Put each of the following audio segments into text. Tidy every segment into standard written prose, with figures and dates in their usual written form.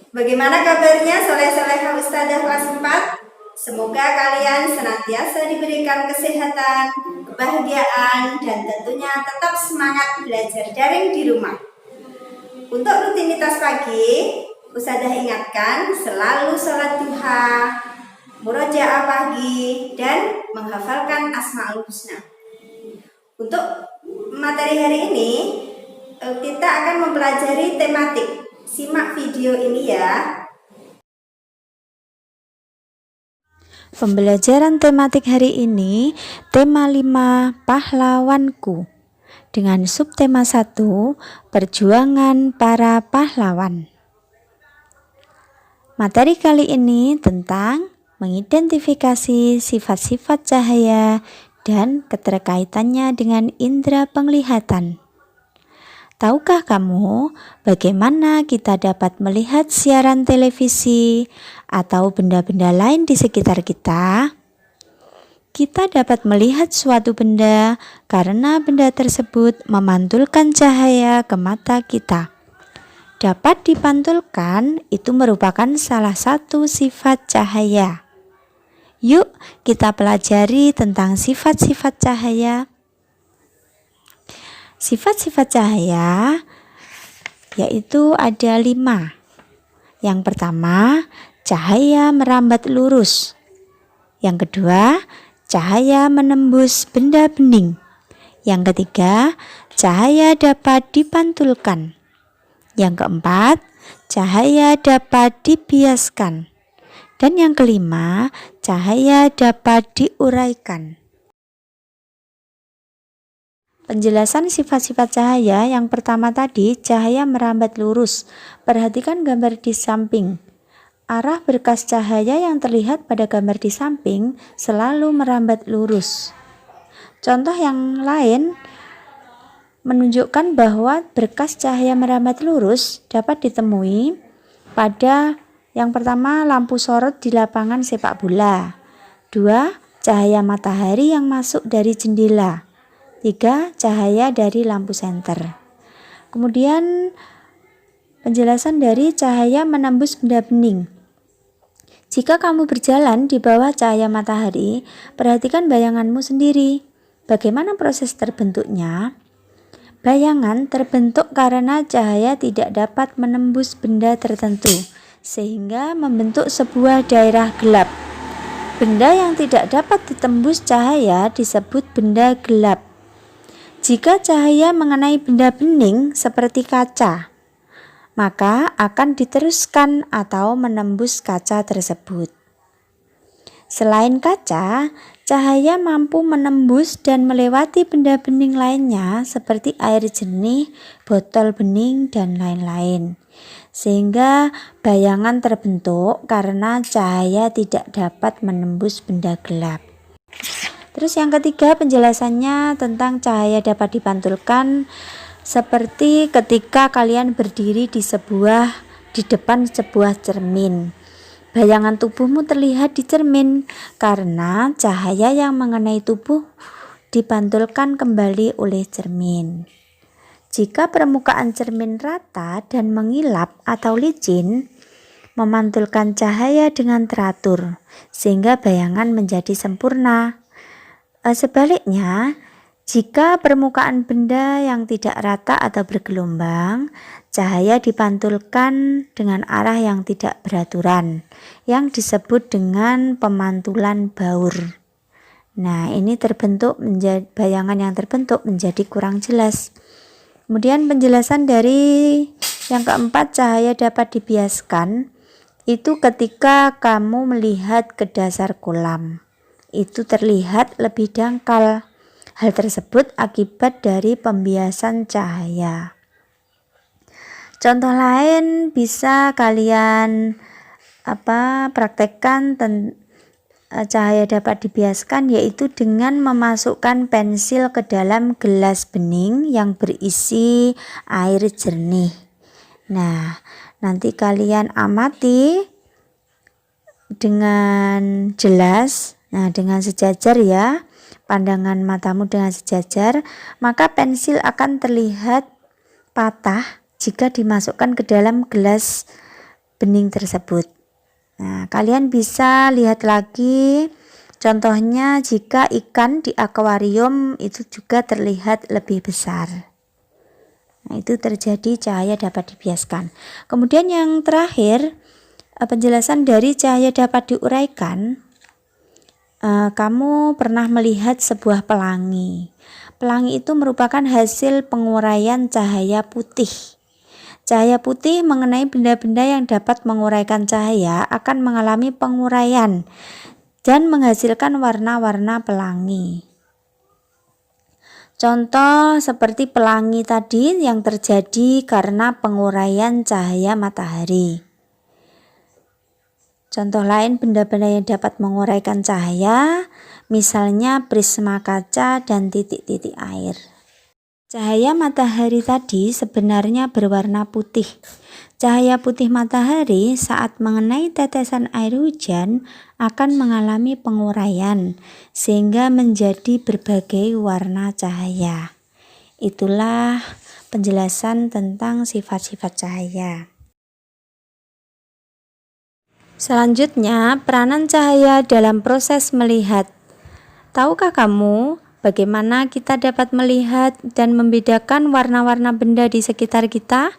Bagaimana kabarnya soleh-soleha Ustazah kelas 4? Semoga kalian senantiasa diberikan kesehatan, kebahagiaan, dan tentunya tetap semangat belajar daring di rumah. Untuk rutinitas pagi, Ustazah ingatkan selalu sholat duha, murojaah pagi, dan menghafalkan Asmaul Husna. Untuk materi hari ini, kita akan mempelajari tematik. Simak video ini ya. Pembelajaran tematik hari ini tema 5 pahlawanku dengan subtema 1 perjuangan para pahlawan. Materi kali ini tentang mengidentifikasi sifat-sifat cahaya dan keterkaitannya dengan indera penglihatan. Tahukah kamu bagaimana kita dapat melihat siaran televisi atau benda-benda lain di sekitar kita? Kita dapat melihat suatu benda karena benda tersebut memantulkan cahaya ke mata kita. Dapat dipantulkan itu merupakan salah satu sifat cahaya. Yuk kita pelajari tentang sifat-sifat cahaya. Sifat-sifat cahaya yaitu ada 5. Yang pertama, cahaya merambat lurus. Yang kedua, cahaya menembus benda bening. Yang ketiga, cahaya dapat dipantulkan. Yang keempat, cahaya dapat dibiaskan. Dan yang kelima, cahaya dapat diuraikan. Penjelasan sifat-sifat cahaya yang pertama tadi, cahaya merambat lurus. Perhatikan gambar di samping. Arah berkas cahaya yang terlihat pada gambar di samping selalu merambat lurus. Contoh yang lain menunjukkan bahwa berkas cahaya merambat lurus dapat ditemui pada yang pertama, lampu sorot di lapangan sepak bola. 2. Cahaya matahari yang masuk dari jendela. 3. Cahaya dari lampu senter. Kemudian penjelasan dari cahaya menembus benda bening. Jika kamu berjalan di bawah cahaya matahari, perhatikan bayanganmu sendiri. Bagaimana proses terbentuknya? Bayangan terbentuk karena cahaya tidak dapat menembus benda tertentu, sehingga membentuk sebuah daerah gelap. Benda yang tidak dapat ditembus cahaya disebut benda gelap. Jika cahaya mengenai benda bening seperti kaca, maka akan diteruskan atau menembus kaca tersebut. Selain kaca, cahaya mampu menembus dan melewati benda bening lainnya seperti air jernih, botol bening, dan lain-lain. Sehingga bayangan terbentuk karena cahaya tidak dapat menembus benda gelap. Terus yang ketiga, penjelasannya tentang cahaya dapat dipantulkan seperti ketika kalian berdiri di depan sebuah cermin. Bayangan tubuhmu terlihat di cermin karena cahaya yang mengenai tubuh dipantulkan kembali oleh cermin. Jika permukaan cermin rata dan mengilap atau licin, memantulkan cahaya dengan teratur sehingga bayangan menjadi sempurna. Sebaliknya, jika permukaan benda yang tidak rata atau bergelombang, cahaya dipantulkan dengan arah yang tidak beraturan, yang disebut dengan pemantulan baur. Nah, ini bayangan yang terbentuk menjadi kurang jelas. Kemudian penjelasan dari yang keempat, cahaya dapat dibiaskan, itu ketika kamu melihat ke dasar kolam. Itu terlihat lebih dangkal. Hal tersebut akibat dari pembiasan cahaya. Contoh lain bisa kalian praktekkan cahaya dapat dibiaskan, yaitu dengan memasukkan pensil ke dalam gelas bening yang berisi air jernih. Nah, nanti kalian amati dengan jelas. Nah, dengan sejajar ya, pandangan matamu dengan sejajar, maka pensil akan terlihat patah jika dimasukkan ke dalam gelas bening tersebut. Nah, kalian bisa lihat lagi contohnya jika ikan di akuarium itu juga terlihat lebih besar. Nah, itu terjadi cahaya dapat dibiaskan. Kemudian yang terakhir, penjelasan dari cahaya dapat diuraikan. Kamu pernah melihat sebuah pelangi. Pelangi itu merupakan hasil penguraian cahaya putih. Cahaya putih mengenai benda-benda yang dapat menguraikan cahaya akan mengalami penguraian dan menghasilkan warna-warna pelangi. Contoh seperti pelangi tadi yang terjadi karena penguraian cahaya matahari. Contoh lain benda-benda yang dapat menguraikan cahaya, misalnya prisma kaca dan titik-titik air. Cahaya matahari tadi sebenarnya berwarna putih. Cahaya putih matahari saat mengenai tetesan air hujan akan mengalami penguraian sehingga menjadi berbagai warna cahaya. Itulah penjelasan tentang sifat-sifat cahaya. Selanjutnya, peranan cahaya dalam proses melihat. Tahukah kamu bagaimana kita dapat melihat dan membedakan warna-warna benda di sekitar kita?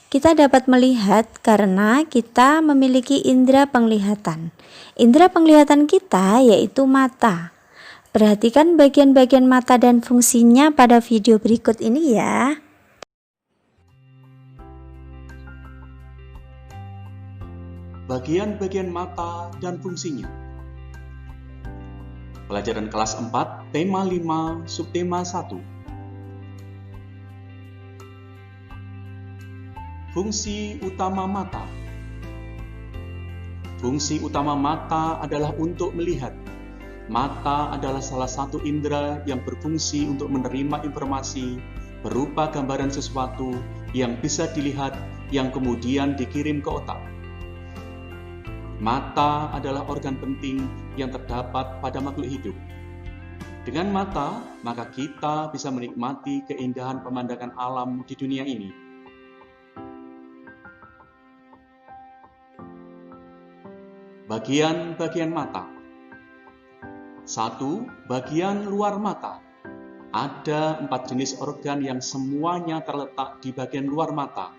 Kita dapat melihat karena kita memiliki indera penglihatan. Indera penglihatan kita yaitu mata. Perhatikan bagian-bagian mata dan fungsinya pada video berikut ini ya. Bagian-bagian mata dan fungsinya. Pelajaran kelas 4, tema 5, subtema 1. Fungsi utama mata. Fungsi utama mata adalah untuk melihat. Mata adalah salah satu indera yang berfungsi untuk menerima informasi berupa gambaran sesuatu yang bisa dilihat yang kemudian dikirim ke otak. Mata adalah organ penting yang terdapat pada makhluk hidup. Dengan mata, maka kita bisa menikmati keindahan pemandangan alam di dunia ini. Bagian-bagian mata. 1. Bagian luar mata. Ada 4 jenis organ yang semuanya terletak di bagian luar mata.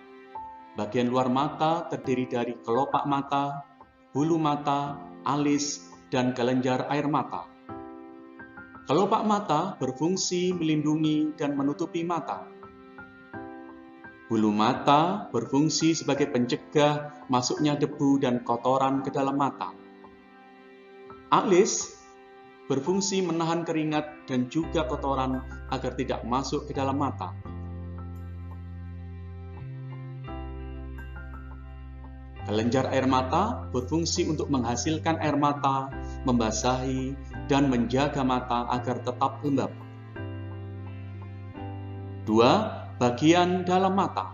Bagian luar mata terdiri dari kelopak mata, bulu mata, alis, dan kelenjar air mata. Kelopak mata berfungsi melindungi dan menutupi mata. Bulu mata berfungsi sebagai pencegah masuknya debu dan kotoran ke dalam mata. Alis berfungsi menahan keringat dan juga kotoran agar tidak masuk ke dalam mata. Kelenjar air mata berfungsi untuk menghasilkan air mata, membasahi, dan menjaga mata agar tetap lembab. 2. Bagian dalam mata.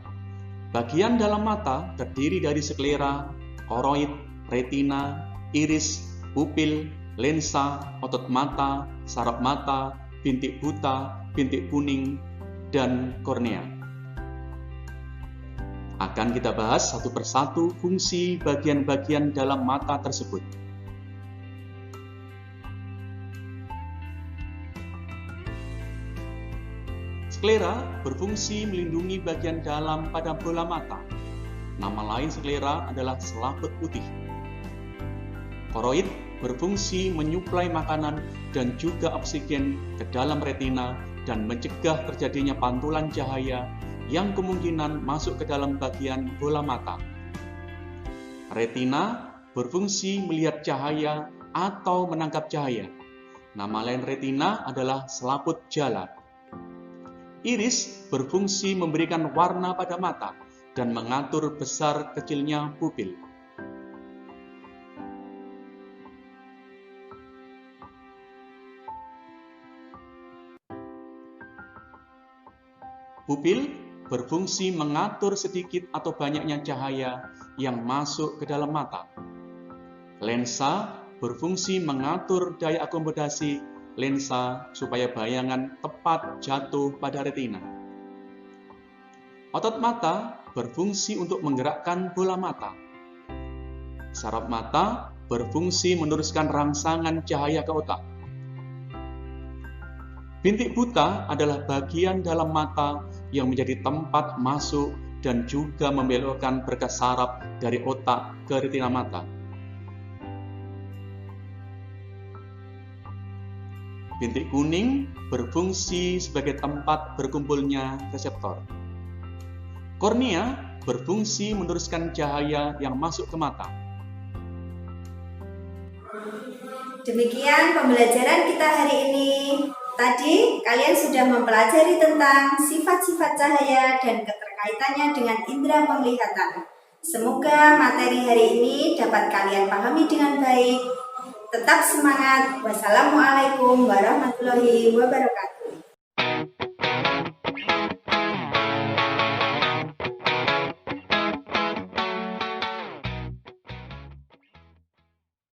Bagian dalam mata terdiri dari sklera, koroid, retina, iris, pupil, lensa, otot mata, saraf mata, bintik buta, bintik kuning, dan kornea. Akan kita bahas satu persatu fungsi bagian-bagian dalam mata tersebut. Sklera berfungsi melindungi bagian dalam pada bola mata. Nama lain sklera adalah selaput putih. Koroid berfungsi menyuplai makanan dan juga oksigen ke dalam retina dan mencegah terjadinya pantulan cahaya yang kemungkinan masuk ke dalam bagian bola mata. Retina berfungsi melihat cahaya atau menangkap cahaya. Nama lain retina adalah selaput jala. Iris berfungsi memberikan warna pada mata dan mengatur besar kecilnya pupil. Pupil berfungsi mengatur sedikit atau banyaknya cahaya yang masuk ke dalam mata. Lensa berfungsi mengatur daya akomodasi lensa supaya bayangan tepat jatuh pada retina. Otot mata berfungsi untuk menggerakkan bola mata. Saraf mata berfungsi meneruskan rangsangan cahaya ke otak. Bintik buta adalah bagian dalam mata yang menjadi tempat masuk dan juga membelokkan berkas saraf dari otak ke retina mata. Bintik kuning berfungsi sebagai tempat berkumpulnya reseptor. Kornea berfungsi meneruskan cahaya yang masuk ke mata. Demikian pembelajaran kita hari ini. Tadi kalian sudah mempelajari tentang sifat-sifat cahaya dan keterkaitannya dengan indera penglihatan. Semoga materi hari ini dapat kalian pahami dengan baik. Tetap semangat. Wassalamualaikum warahmatullahi wabarakatuh.